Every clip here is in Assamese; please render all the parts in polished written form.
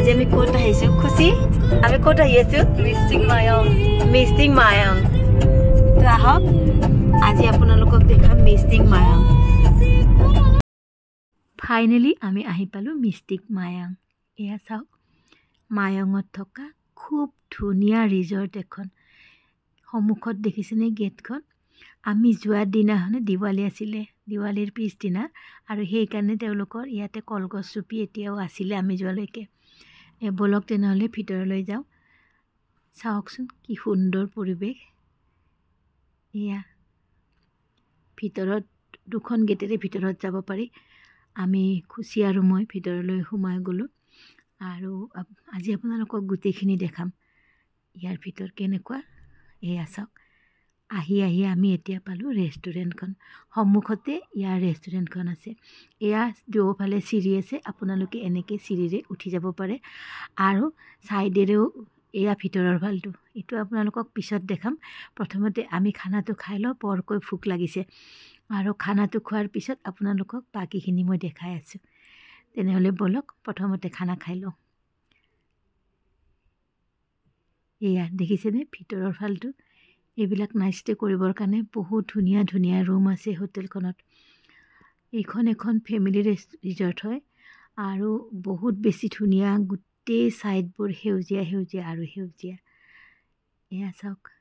আজি আমি ক'ত আহিছোঁ খুশি আমি ক'ত আহি আছোঁ মিষ্টিং মায়ং তো আহক আজি আপোনালোকক দেখাম মিষ্টিং মায়ং ফাইনেলি আমি আহি পালোঁ মিষ্টিং মায়ং এয়া চাওক মায়ঙত থকা খুব ধুনীয়া ৰিজৰ্ট এখন সন্মুখত দেখিছেনে গেটখন আমি যোৱা দিনাখনে দিৱালী আছিলে দিৱালীৰ পিছদিনা আৰু সেইকাৰণে তেওঁলোকৰ ইয়াতে কলগছ চুপি এতিয়াও আছিলে আমি যোৱালৈকে বলক তেনেহ'লে ভিতৰলৈ যাওঁ চাওকচোন কি সুন্দৰ পৰিৱেশ এয়া ভিতৰত দুখন গেটেৰে ভিতৰত যাব পাৰি আমি খুশি আৰু মই ভিতৰলৈ সোমাই গ'লোঁ আৰু আজি আপোনালোকক গোটেইখিনি দেখাম ইয়াৰ ভিতৰ কেনেকুৱা এয়া চাওক আহি আমি এতিয়া পালোঁ ৰেষ্টুৰেণ্টখন সন্মুখতে ইয়াৰ ৰেষ্টুৰেণ্টখন আছে এয়া দুয়োফালে চিৰি আছে আপোনালোকে এনেকৈ চিৰিৰে উঠি যাব পাৰে আৰু ছাইডেৰেও এয়া ভিতৰৰ ফালটো এইটো আপোনালোকক পিছত দেখাম প্ৰথমতে আমি খানাটো খাই লওঁ বৰকৈ ভোক লাগিছে আৰু খানাটো খোৱাৰ পিছত আপোনালোকক বাকীখিনি মই দেখাই আছোঁ তেনেহ'লে বলক প্ৰথমতে খানা খাই লওঁ এয়া দেখিছেনে ভিতৰৰ ফালটো এইবিলাক নাইট ষ্টে কৰিবৰ কাৰণে বহুত ধুনীয়া ধুনীয়া ৰুম আছে হোটেলখনত এইখন এখন ফেমিলি ৰিজৰ্ট হয় আৰু বহুত বেছি ধুনীয়া গোটেই ছাইডবোৰ সেউজীয়া সেউজীয়া আৰু সেউজীয়া এয়া চাওক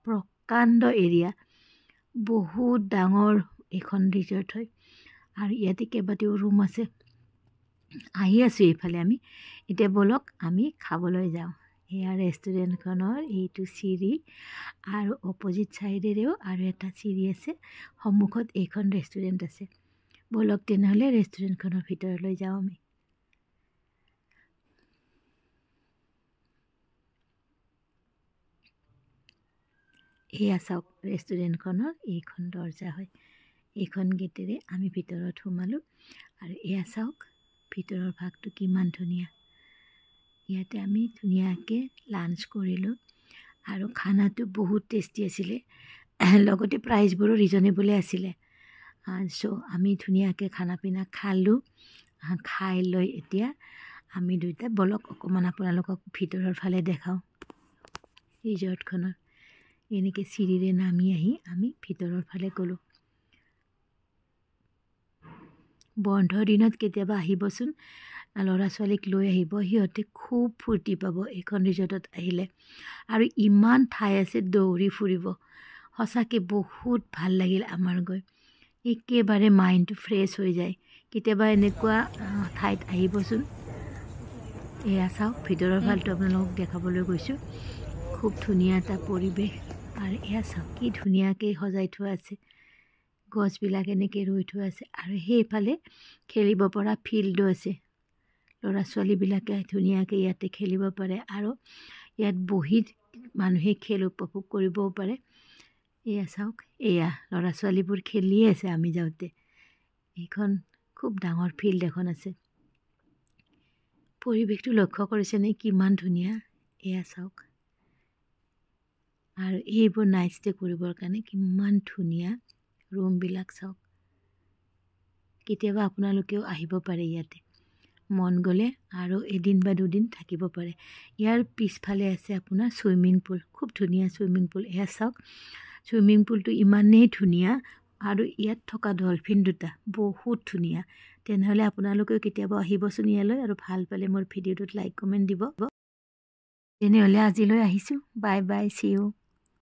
প্ৰকাণ্ড এৰিয়া বহুত ডাঙৰ এখন ৰিজৰ্ট হয় আৰু ইয়াতে কেইবাটাও ৰুম আছে আহি আছোঁ এইফালে আমি এতিয়া বলক আমি খাবলৈ যাওঁ এয়া ৰেষ্টুৰেণ্টখনৰ এইটো চিৰি আৰু অপজিট ছাইডেৰেও আৰু এটা চিৰি আছে সন্মুখত এইখন ৰেষ্টুৰেণ্ট আছে বলক তেনেহ'লে ৰেষ্টুৰেণ্টখনৰ ভিতৰলৈ যাওঁ আমি এয়া চাওক ৰেষ্টুৰেণ্টখনৰ এইখন দৰ্জা হয় এইখন গেটেৰে আমি ভিতৰত সোমালোঁ আৰু এয়া চাওক ভিতৰৰ ভাগটো কিমান ধুনীয়া ইয়াতে আমি ধুনীয়াকৈ লাঞ্চ কৰিলোঁ আৰু খানাটো বহুত টেষ্টি আছিলে লগতে প্ৰাইচবোৰো ৰিজনেবলে আছিলে চ' আমি ধুনীয়াকৈ খানা পিনা খালোঁ খাই লৈ এতিয়া আমি দুয়োটা বলক অকণমান আপোনালোকক ভিতৰৰ ফালে দেখাওঁ ৰিজৰ্টখনৰ এনেকৈ চিৰিৰে নামি আহি আমি ভিতৰৰ ফালে গ'লোঁ বন্ধৰ দিনত কেতিয়াবা আহিবচোন ল'ৰা ছোৱালীক লৈ আহিব সিহঁতে খুব ফূৰ্তি পাব এইখন ৰিজৰ্টত আহিলে আৰু ইমান ঠাই আছে দৌৰি ফুৰিব সঁচাকৈ বহুত ভাল লাগিল আমাৰ গৈ একেবাৰে মাইণ্ডটো ফ্ৰেছ হৈ যায় কেতিয়াবা এনেকুৱা ঠাইত আহিবচোন এয়া চাওক ভিতৰৰ ফালটো আপোনালোকক দেখাবলৈ গৈছোঁ খুব ধুনীয়া এটা পৰিৱেশ আৰু এয়া চাওক কি ধুনীয়াকৈ সজাই থোৱা আছে গছবিলাক এনেকৈ ৰুই থোৱা আছে আৰু সেইফালে খেলিব পৰা ফিল্ডো আছে ল'ৰা ছোৱালীবিলাকে ধুনীয়াকৈ ইয়াতে খেলিব পাৰে আৰু ইয়াত বহি মানুহে খেল উপভোগ কৰিবও পাৰে এয়া চাওক এয়া ল'ৰা ছোৱালীবোৰ খেলিয়ে আছে আমি যাওঁতে এইখন খুব ডাঙৰ ফিল্ড এখন আছে পৰিৱেশটো লক্ষ্য কৰিছেনে কিমান ধুনীয়া এয়া চাওক আৰু এইবোৰ নাইট ষ্টে কৰিবৰ কাৰণে কিমান ধুনীয়া ৰুমবিলাক চাওক কেতিয়াবা আপোনালোকেও আহিব পাৰে ইয়াতে মন গ'লে আৰু এদিন বা দুদিন থাকিব পাৰে ইয়াৰ পিছফালে আছে আপোনাৰ ছুইমিং পুল খুব ধুনীয়া ছুইমিং পুল এয়া চাওক ছুইমিং পুলটো ইমানেই ধুনীয়া আৰু ইয়াত থকা ডলফিন দুটা বহুত ধুনীয়া তেনেহ'লে আপোনালোকেও কেতিয়াবা আহিবচোন ইয়ালৈ আৰু ভাল পালে মোৰ ভিডিঅ'টোত লাইক কমেণ্ট দিব তেনেহ'লে আজিলৈ আহিছোঁ বাই বাই চি ইউ